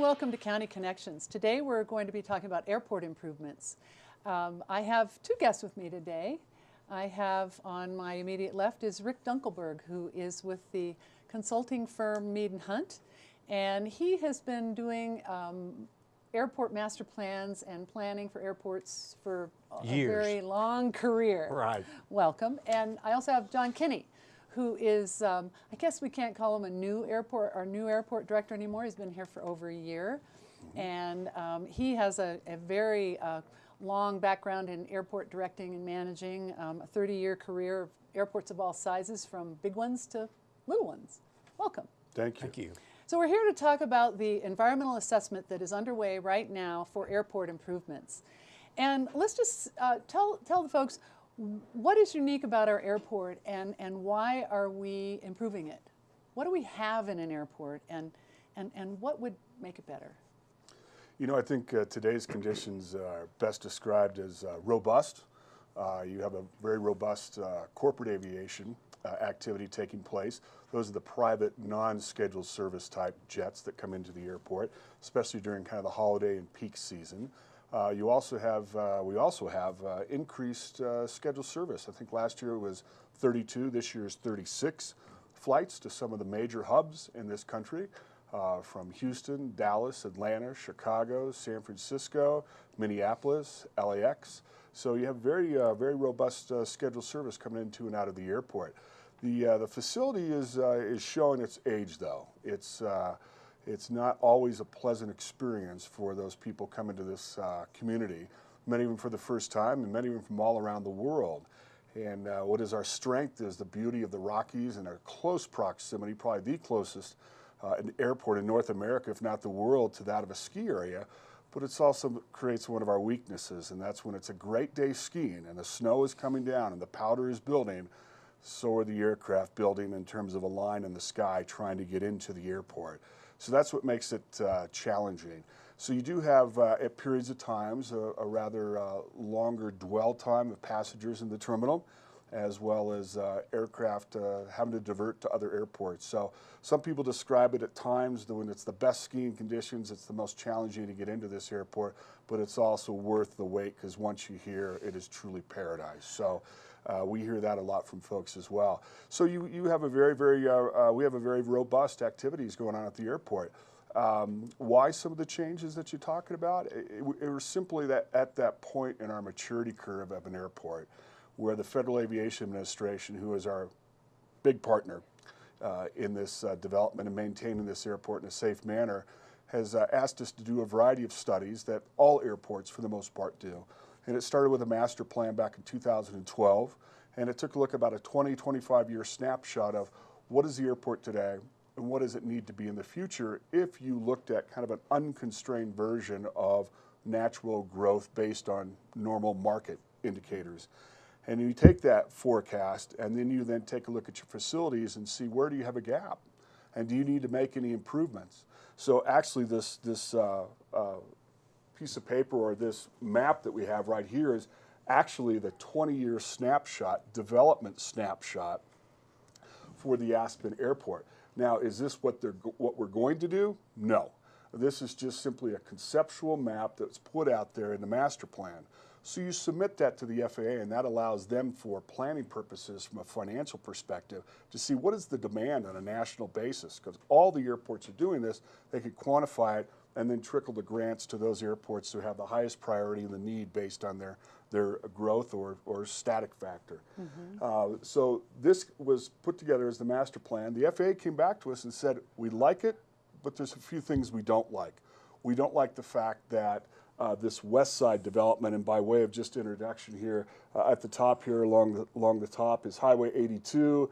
welcome to County Connections. Today we're going to be talking about airport improvements. I have two guests with me today. I have on my immediate left is Ryk Dunkleberg, who is with the consulting firm Mead & Hunt, and he has been doing airport master plans and planning for airports for a very long career. Right. Welcome. And I also have John Kinney, who is, I guess we can't call him a new airport director anymore. He's been here for over a year. And he has a very long background in airport directing and managing, a 30-year career of airports of all sizes, from big ones to little ones. Welcome. Thank you. Thank you. So we're here to talk about the environmental assessment that is underway right now for airport improvements. And let's just tell the folks, what is unique about our airport and why are we improving it? What do we have in an airport and what would make it better? You know, I think today's conditions are best described as robust. You have a very robust corporate aviation activity taking place. Those are the private, non-scheduled service type jets that come into the airport, especially during kind of the holiday and peak season. We also have increased scheduled service. I think last year it was 32, this year is 36 flights to some of the major hubs in this country, from Houston, Dallas, Atlanta, Chicago, San Francisco, Minneapolis, LAX. So you have very robust scheduled service coming into and out of the airport. The facility is showing its age, though. It's not always a pleasant experience for those people coming to this community, many of them for the first time and many of them from all around the world. And what is our strength is the beauty of the Rockies and our close proximity, probably the closest airport in North America, if not the world, to that of a ski area. But it also creates one of our weaknesses, and that's when it's a great day skiing and the snow is coming down and the powder is building, so are the aircraft building in terms of a line in the sky trying to get into the airport. So that's what makes it challenging. So you do have, at periods of times, a rather longer dwell time of passengers in the terminal, as well as aircraft having to divert to other airports. So some people describe it at times that when it's the best skiing conditions, it's the most challenging to get into this airport, but it's also worth the wait, because once you're here, it is truly paradise. So we hear that a lot from folks as well. So you have a we have a very robust activities going on at the airport. Why some of the changes that you're talking about? It was simply that at that point in our maturity curve of an airport, where the Federal Aviation Administration, who is our big partner in this development and maintaining this airport in a safe manner, has asked us to do a variety of studies that all airports, for the most part, do. And it started with a master plan back in 2012, and it took a look at about a 25-year snapshot of what is the airport today and what does it need to be in the future if you looked at kind of an unconstrained version of natural growth based on normal market indicators. And you take that forecast and then you take a look at your facilities and see where do you have a gap and do you need to make any improvements. So actually this piece of paper or this map that we have right here is actually the 20-year snapshot, development snapshot for the Aspen Airport. Now, is this what we're going to do? No. This is just simply a conceptual map that's put out there in the master plan. So you submit that to the FAA, and that allows them, for planning purposes from a financial perspective, to see what is the demand on a national basis, because all the airports are doing this. They could quantify it and then trickle the grants to those airports who have the highest priority and the need based on their growth or static factor. So this was put together as the master plan. The FAA came back to us and said, we like it, but there's a few things we don't like. We don't like the fact that this west side development, and by way of just introduction here, at the top here along the top is Highway 82.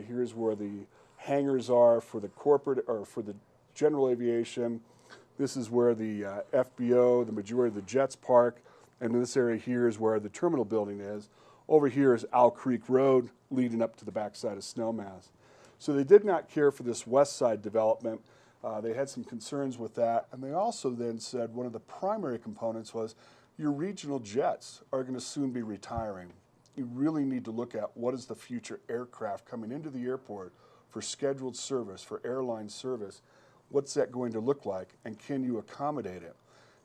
Here's where the hangars are for the corporate or for the general aviation. This is where the FBO, the majority of the jets park, and this area here is where the terminal building is. Over here is Owl Creek Road leading up to the backside of Snowmass. So they did not care for this west side development. They had some concerns with that, and they also then said one of the primary components was your regional jets are going to soon be retiring. You really need to look at what is the future aircraft coming into the airport for scheduled service, for airline service. what's that going to look like, and can you accommodate it?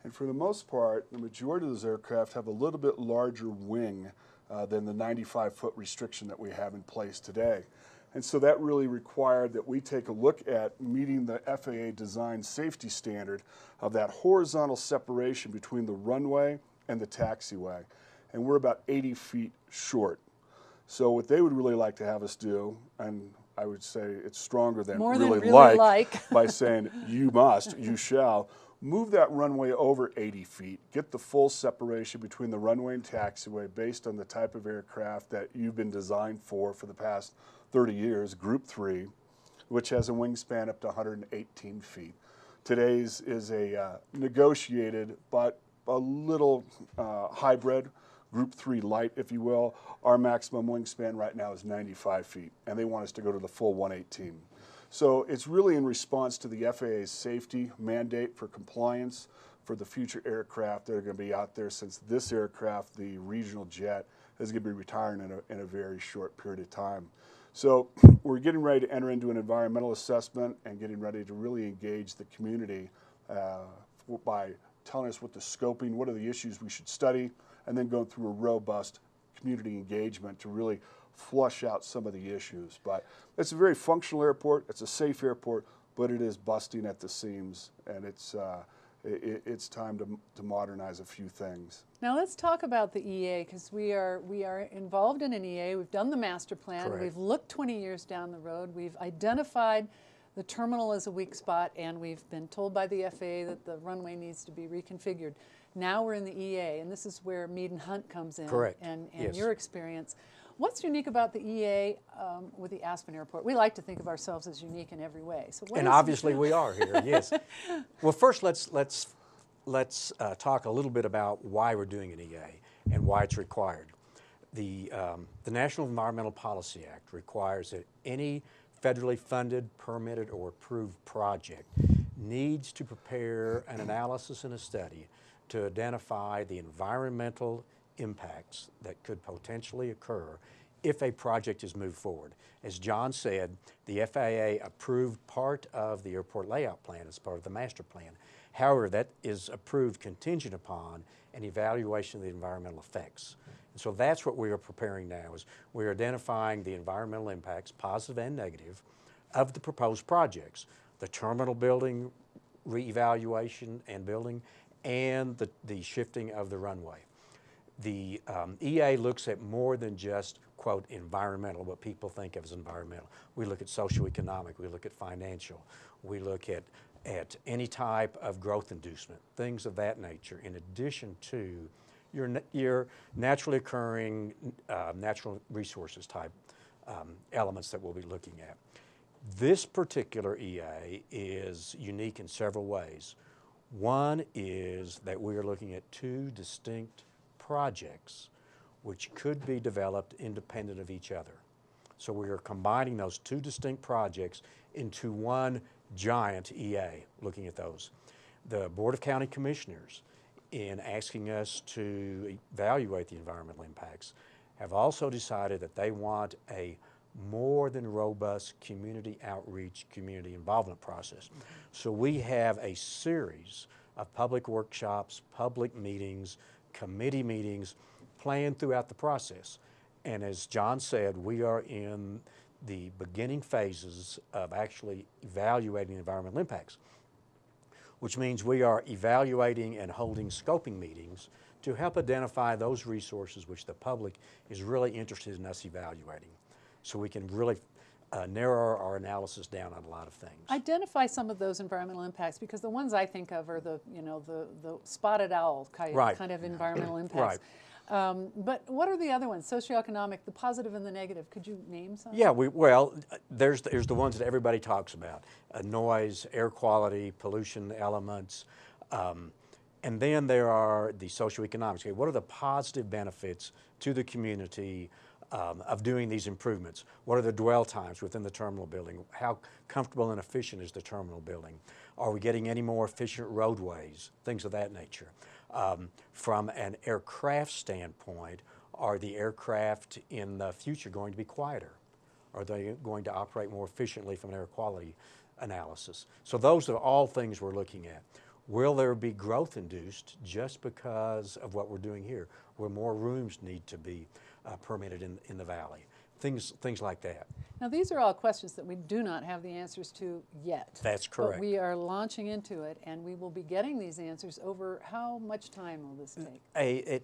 And for the most part, the majority of those aircraft have a little bit larger wing than the 95-foot restriction that we have in place today. And so that really required that we take a look at meeting the FAA design safety standard of that horizontal separation between the runway and the taxiway. And we're about 80 feet short. So what they would really like to have us do, and I would say it's stronger than More really, than really like. by saying you must, you shall, move that runway over 80 feet, get the full separation between the runway and taxiway based on the type of aircraft that you've been designed for the past 30 years, Group 3, which has a wingspan up to 118 feet. Today's is a negotiated but a little hybrid, Group 3 light, if you will. Our maximum wingspan right now is 95 feet, and they want us to go to the full 118. So it's really in response to the FAA's safety mandate for compliance for the future aircraft that are going to be out there, since this aircraft, the regional jet, is going to be retiring in a very short period of time. So we're getting ready to enter into an environmental assessment and getting ready to really engage the community by telling us what the scoping, what are the issues we should study, and then going through a robust community engagement to really flush out some of the issues. But it's a very functional airport, it's a safe airport, but it is busting at the seams, and it's time to modernize a few things. Now let's talk about the EA, because we are involved in an EA. We've done the master plan. Correct. We've looked 20 years down the road. We've identified the terminal as a weak spot, and we've been told by the FAA that the runway needs to be reconfigured. Now we're in the EA, and this is where Mead and Hunt comes in. Correct. And Yes. your experience. What's unique about the EA with the Aspen Airport? We like to think of ourselves as unique in every way. So what And is obviously we are here, yes. Well, first let's talk a little bit about why we're doing an EA and why it's required. The National Environmental Policy Act requires that any federally funded, permitted, or approved project needs to prepare an analysis and a study to identify the environmental impacts that could potentially occur if a project is moved forward. As John said, the FAA approved part of the airport layout plan as part of the master plan. However, that is approved contingent upon an evaluation of the environmental effects. And so that's what we are preparing now, is we're identifying the environmental impacts, positive and negative, of the proposed projects. The terminal building reevaluation and building, and the shifting of the runway. The EA looks at more than just, quote, environmental, what people think of as environmental. We look at socioeconomic, we look at financial, we look at any type of growth inducement, things of that nature, in addition to your naturally occurring natural resources type elements that we'll be looking at. This particular EA is unique in several ways. One is that we are looking at two distinct projects which could be developed independent of each other. So we are combining those two distinct projects into one giant EA, looking at those. The Board of County Commissioners, in asking us to evaluate the environmental impacts, have also decided that they want a more than robust community outreach, community involvement process. So we have a series of public workshops, public meetings, committee meetings planned throughout the process. And as John said, we are in the beginning phases of actually evaluating the environmental impacts, which means we are evaluating and holding scoping meetings to help identify those resources which the public is really interested in us evaluating. So we can really narrow our analysis down on a lot of things. Identify some of those environmental impacts, because the ones I think of are the spotted owl kind of environmental impacts. Right. But what are the other ones? Socioeconomic, the positive and the negative. Could you name some? Yeah, there's the ones that everybody talks about: noise, air quality, pollution elements, and then there are the socioeconomics. Okay, what are the positive benefits to the community of doing these improvements? What are the dwell times within the terminal building? How comfortable and efficient is the terminal building? Are we getting any more efficient roadways? Things of that nature. From an aircraft standpoint, are the aircraft in the future going to be quieter? Are they going to operate more efficiently from an air quality analysis. So those are all things we're looking at. Will there be growth induced just because of what we're doing here? Will more rooms need to be permitted in the valley? Things like that. Now, these are all questions that we do not have the answers to yet. That's correct. But we are launching into it, and we will be getting these answers over how much time will this take?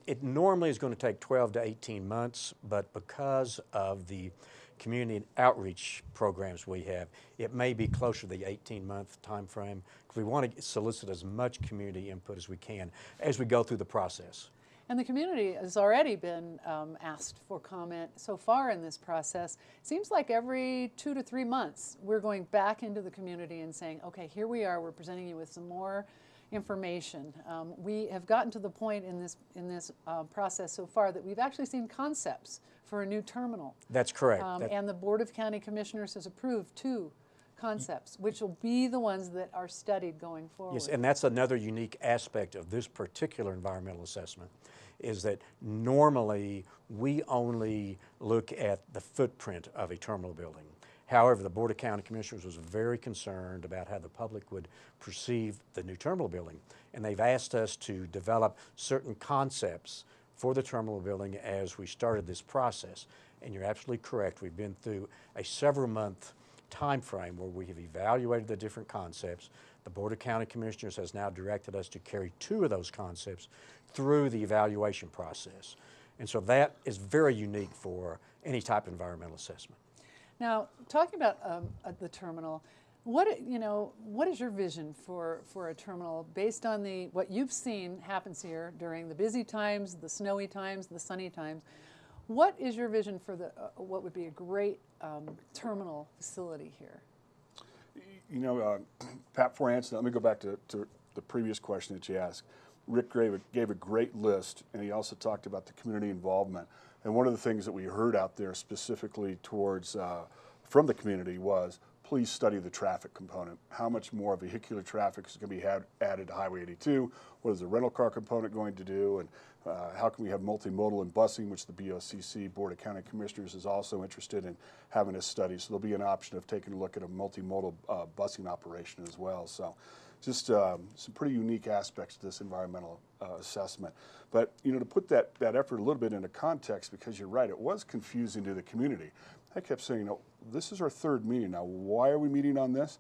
It normally is going to take 12 to 18 months, but because of the community outreach programs we have, it may be closer to the 18-month time frame, because we want to solicit as much community input as we can as we go through the process. And the community has already been asked for comment so far in this process. Seems like every 2 to 3 months we're going back into the community and saying, okay, here we are, we're presenting you with some more information. We have gotten to the point in this process so far that we've actually seen concepts for a new terminal. That's correct. And the Board of County Commissioners has approved 2 concepts, which will be the ones that are studied going forward. Yes, and that's another unique aspect of this particular environmental assessment, is that normally we only look at the footprint of a terminal building. However, the Board of County Commissioners was very concerned about how the public would perceive the new terminal building, and they've asked us to develop certain concepts for the terminal building as we started this process. And you're absolutely correct. We've been through a several-month time frame where we have evaluated the different concepts. The Board of County Commissioners has now directed us to carry 2 of those concepts through the evaluation process. And so that is very unique for any type of environmental assessment. Now, talking about the terminal, what is your vision for a terminal based on what you've seen happens here during the busy times, the snowy times, the sunny times? What is your vision for what would be a great terminal facility here? You know, Pat, before I answer that, let me go back to the previous question that you asked. Ryk gave a great list, and he also talked about the community involvement. And one of the things that we heard out there specifically towards from the community was, please study the traffic component. How much more vehicular traffic is going to be added to Highway 82? What is the rental car component going to do? And how can we have multimodal and busing, which the BOCC, Board of County Commissioners, is also interested in having a study. So there'll be an option of taking a look at a multimodal busing operation as well. So just some pretty unique aspects to this environmental assessment. But you know, to put that effort a little bit into context, because you're right, it was confusing to the community. I kept saying, no, this is our 3rd meeting now. Why are we meeting on this?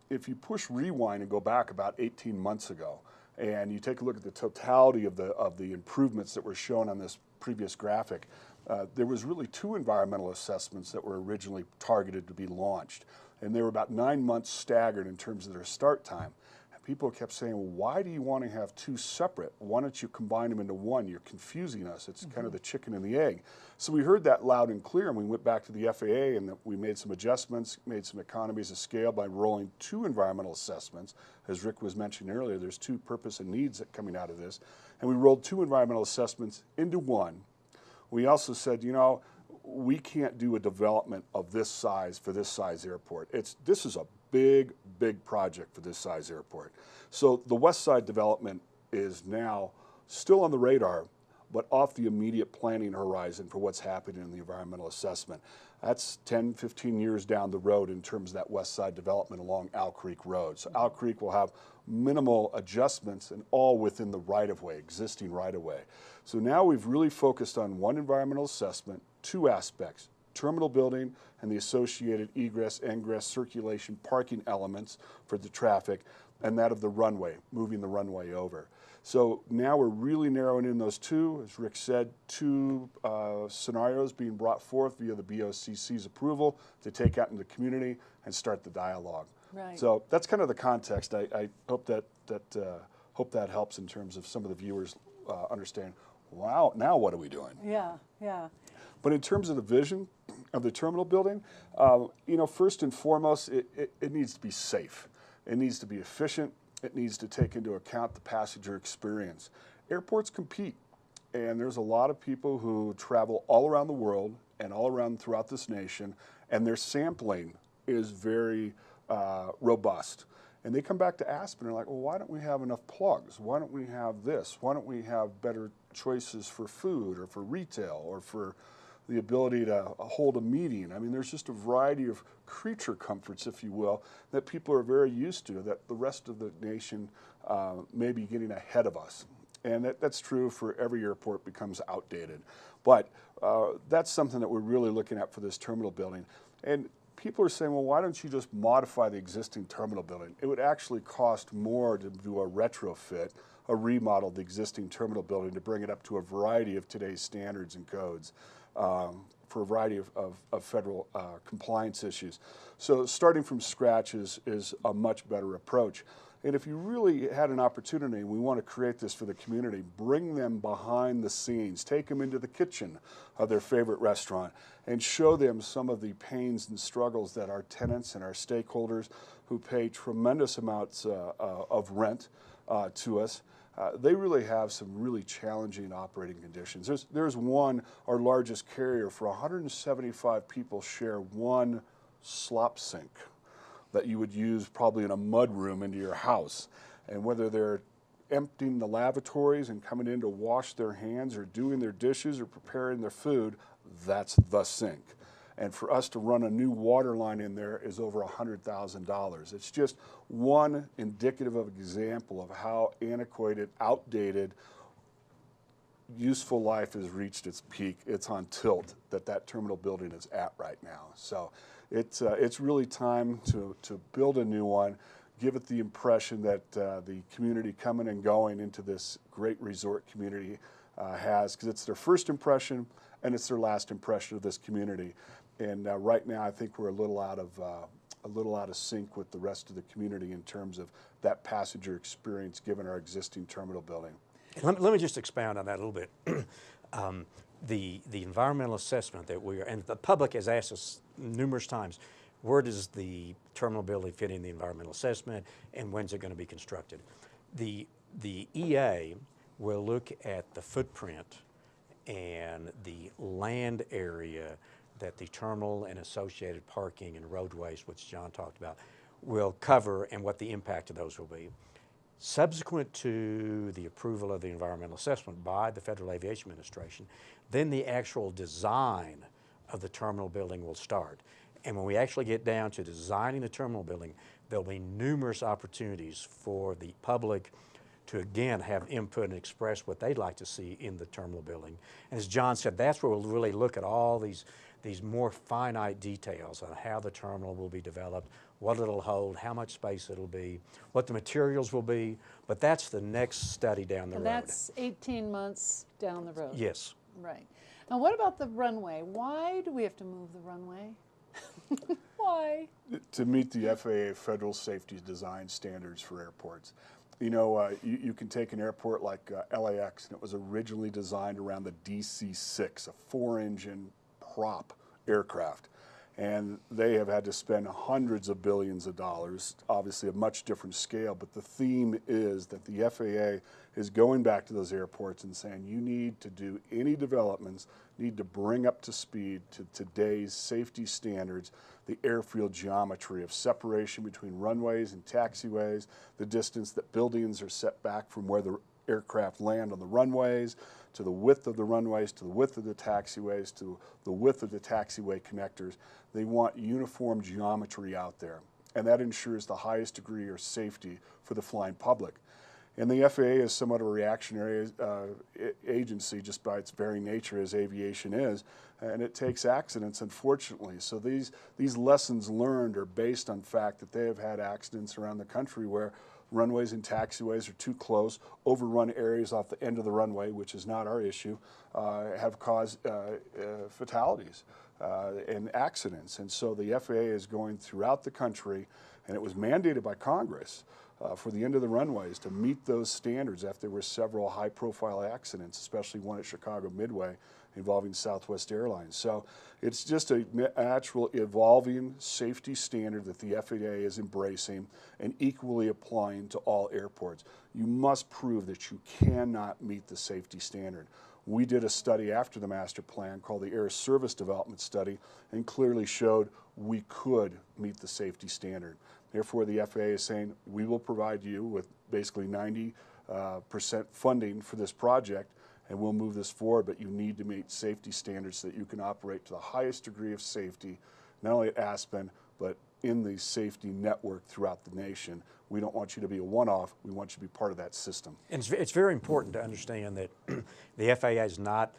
If you push rewind and go back about 18 months ago, and you take a look at the totality of the improvements that were shown on this previous graphic, there was really 2 environmental assessments that were originally targeted to be launched. And they were about 9 months staggered in terms of their start time. People kept saying, well, why do you want to have 2 separate? Why don't you combine them into one? You're confusing us. It's kind of the chicken and the egg. So we heard that loud and clear, and we went back to the FAA, and we made some adjustments, made some economies of scale by rolling 2 environmental assessments. As Ryk was mentioning earlier, there's 2 purpose and needs that coming out of this. And we rolled 2 environmental assessments into one. We also said, you know, we can't do a development of this size for this size airport. This is a big project for this size airport. So the west side development is now still on the radar, but off the immediate planning horizon for what's happening in the environmental assessment. That's 10, 15 years down the road in terms of that west side development along Owl Creek Road. So Owl Creek will have minimal adjustments and all within the right-of-way, existing right-of-way. So now we've really focused on one environmental assessment, 2 aspects: terminal building and the associated egress, ingress, circulation, parking elements for the traffic, and that of the runway, moving the runway over. So now we're really narrowing in those 2, as Ryk said, 2 scenarios being brought forth via the BOCC's approval to take out in the community and start the dialogue. Right. So that's kind of the context. I hope that helps in terms of some of the viewers understand, wow, now what are we doing? Yeah, yeah. But in terms of the vision of the terminal building, you know, first and foremost, it needs to be safe. It needs to be efficient. It needs to take into account the passenger experience. Airports compete, and there's a lot of people who travel all around the world and all around throughout this nation, and their sampling is very robust. And they come back to Aspen and are like, well, why don't we have enough plugs? Why don't we have this? Why don't we have better choices for food or for retail or for the ability to hold a meeting. I mean, there's just a variety of creature comforts, if you will, that people are very used to, that the rest of the nation may be getting ahead of us. And that's true for every airport becomes outdated. But that's something that we're really looking at for this terminal building. And people are saying, well, why don't you just modify the existing terminal building? It would actually cost more to do a retrofit, a remodel of the existing terminal building to bring it up to a variety of today's standards and codes for a variety of federal compliance issues. So starting from scratch is a much better approach. And if you really had an opportunity, and we want to create this for the community, bring them behind the scenes, take them into the kitchen of their favorite restaurant, and show them some of the pains and struggles that our tenants and our stakeholders who pay tremendous amounts of rent to us, they really have some really challenging operating conditions. There's one, our largest carrier, for 175 people share one slop sink that you would use probably in a mud room into your house. And whether they're emptying the lavatories and coming in to wash their hands or doing their dishes or preparing their food, that's the sink. And for us to run a new water line in there is over $100,000. It's just one indicative of example of how antiquated, outdated, useful life has reached its peak. It's on tilt that terminal building is at right now. So it's really time to build a new one, give it the impression that the community coming and going into this great resort community has, because it's their first impression and it's their last impression of this community. And right now, I think we're a little out of sync with the rest of the community in terms of that passenger experience given our existing terminal building. Let me just expound on that a little bit. The environmental assessment that and the public has asked us numerous times, where does the terminal building fit in the environmental assessment and when's it going to be constructed? The EA will look at the footprint and the land area that the terminal and associated parking and roadways, which John talked about, will cover and what the impact of those will be. Subsequent to the approval of the environmental assessment by the Federal Aviation Administration, then the actual design of the terminal building will start. And when we actually get down to designing the terminal building, there'll be numerous opportunities for the public to again have input and express what they'd like to see in the terminal building. And as John said, that's where we'll really look at all these more finite details on how the terminal will be developed, what it'll hold, how much space it'll be, what the materials will be, but that's the next study down the road. And that's 18 months down the road. Yes. Right. Now what about the runway? Why do we have to move the runway? Why? To meet the FAA federal safety design standards for airports. You know, you can take an airport like LAX, and it was originally designed around the DC-6, a 4-engine prop aircraft. And they have had to spend hundreds of billions of dollars, obviously a much different scale, but the theme is that the FAA is going back to those airports and saying you need to do any developments, need to bring up to speed to today's safety standards, the airfield geometry of separation between runways and taxiways, the distance that buildings are set back from where the aircraft land on the runways, to the width of the runways, to the width of the taxiways, to the width of the taxiway connectors. They want uniform geometry out there, and that ensures the highest degree of safety for the flying public. And the FAA is somewhat of a reactionary agency just by its very nature as aviation is, and it takes accidents, unfortunately. So these lessons learned are based on fact that they have had accidents around the country where runways and taxiways are too close, overrun areas off the end of the runway, which is not our issue, have caused fatalities and accidents. And so the FAA is going throughout the country, and it was mandated by Congress for the end of the runways to meet those standards after there were several high-profile accidents, especially one at Chicago Midway involving Southwest Airlines. So it's just a natural evolving safety standard that the FAA is embracing and equally applying to all airports. You must prove that you cannot meet the safety standard. We did a study after the master plan called the Air Service Development Study and clearly showed we could meet the safety standard. Therefore, the FAA is saying we will provide you with basically 90% funding for this project, and we'll move this forward, but you need to meet safety standards so that you can operate to the highest degree of safety, not only at Aspen, but in the safety network throughout the nation. We don't want you to be a one-off. We want you to be part of that system. And it's very important to understand that the FAA is not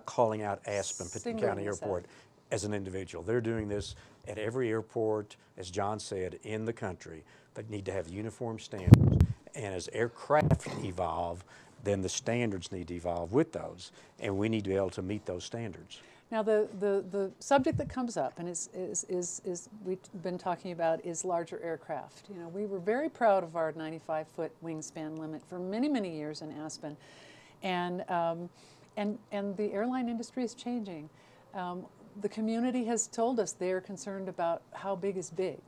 calling out Aspen, Pitkin County Airport as an individual. They're doing this at every airport, as John said, in the country. They need to have uniform standards. And as aircraft evolve, then the standards need to evolve with those. And we need to be able to meet those standards. Now the subject that comes up and is we've been talking about is larger aircraft. You know, we were very proud of our 95-foot wingspan limit for many, many years in Aspen, and the airline industry is changing. The community has told us they are concerned about how big is big.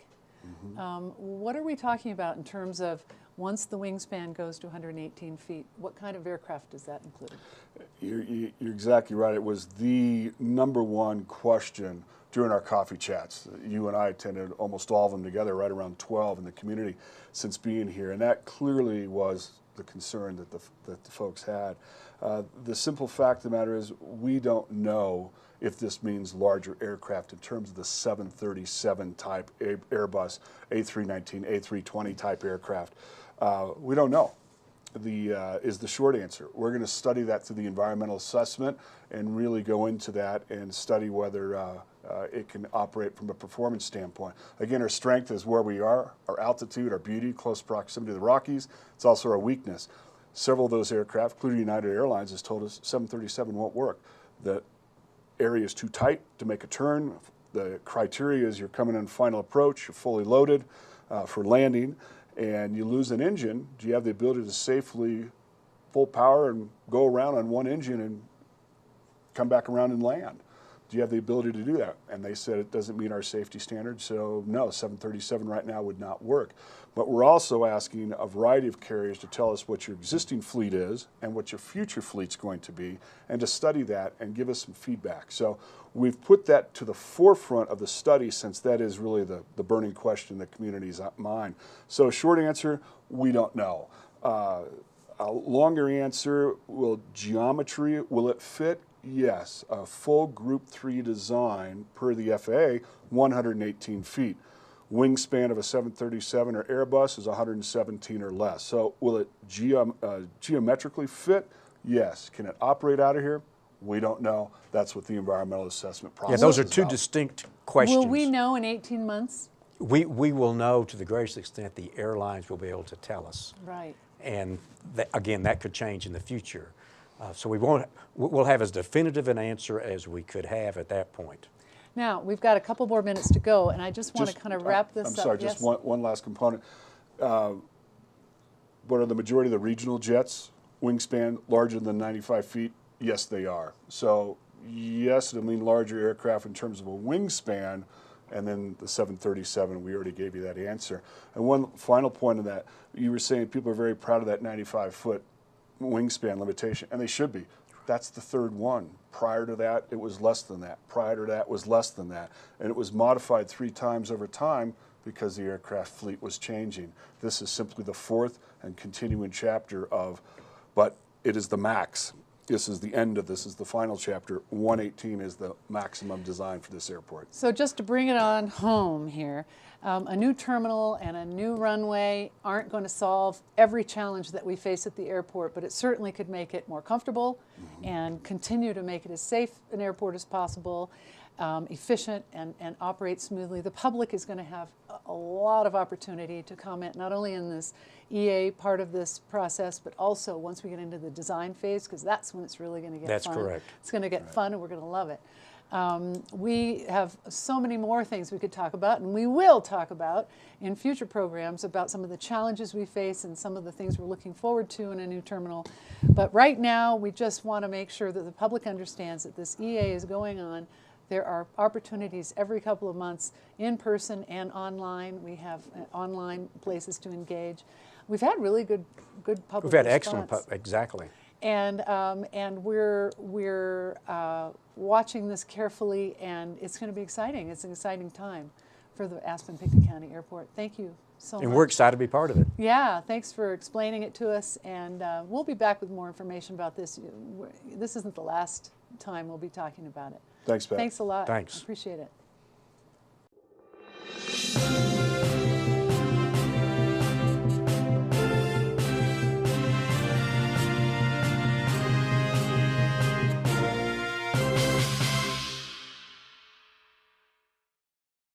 Mm-hmm. What are we talking about in terms of once the wingspan goes to 118 feet, what kind of aircraft does that include? You're exactly right. It was the #1 question during our coffee chats. You and I attended almost all of them together, right around 12 in the community since being here, and that clearly was the concern that the folks had. The simple fact of the matter is we don't know if this means larger aircraft in terms of the 737 type Airbus, A319, A320 type aircraft. We don't know. Is the short answer. We're going to study that through the environmental assessment and really go into that and study whether it can operate from a performance standpoint. Again, our strength is where we are, our altitude, our beauty, close proximity to the Rockies. It's also our weakness. Several of those aircraft, including United Airlines, has told us 737 won't work. The area is too tight to make a turn. The criteria is you're coming in final approach, you're fully loaded for landing, and you lose an engine. Do you have the ability to safely full power and go around on one engine and come back around and land? Do you have the ability to do that? And they said it doesn't meet our safety standards, so no, 737 right now would not work. But we're also asking a variety of carriers to tell us what your existing fleet is and what your future fleet's going to be, and to study that and give us some feedback. So we've put that to the forefront of the study, since that is really the burning question in the community's mind. So short answer, we don't know. A longer answer, will it fit? Yes, a full Group 3 design per the FAA, 118 feet. Wingspan of a 737 or Airbus is 117 or less. So will it geometrically fit? Yes. Can it operate out of here? We don't know. That's what the environmental assessment process is. Yeah, those are two distinct questions. Will we know in 18 months? We will know to the greatest extent the airlines will be able to tell us. Right. And again, that could change in the future. So we'll have as definitive an answer as we could have at that point. Now, we've got a couple more minutes to go, and I just want to kind of wrap this up. I'm sorry, yes? just one last component. What are the majority of the regional jets wingspan larger than 95 feet? Yes, they are. So yes, it'll mean larger aircraft in terms of a wingspan, and then the 737, we already gave you that answer. And one final point of that, you were saying people are very proud of that 95-foot wingspan limitation, and they should be. That's the third one. Prior to that, it was less than that. Prior to that was less than that. And it was modified 3 times over time because the aircraft fleet was changing. This is simply the fourth and continuing chapter of, but it is the max. This is the end of this, is the final chapter. 118 is the maximum design for this airport. So just to bring it on home here, a new terminal and a new runway aren't going to solve every challenge that we face at the airport, but it certainly could make it more comfortable and continue to make it as safe an airport as possible, efficient, and operate smoothly. The public is going to have a lot of opportunity to comment, not only in this EA part of this process, but also once we get into the design phase, because that's when it's really going to get fun. That's correct. It's going to get fun, and we're going to love it. We have so many more things we could talk about, and we will talk about in future programs about some of the challenges we face and some of the things we're looking forward to in a new terminal. But right now, we just want to make sure that the public understands that this EA is going on. There are opportunities every couple of months, in person and online. We have online places to engage. We've had really good public We've had response. excellent, exactly. And we're watching this carefully, and it's going to be exciting. It's an exciting time for the Aspen Pitkin County Airport. Thank you so And much. we're excited to be part of it. Yeah, thanks for explaining it to us, and we'll be back with more information about this. This isn't the last time we'll be talking about it. Thanks, Pat. Thanks a lot. Thanks. I appreciate it.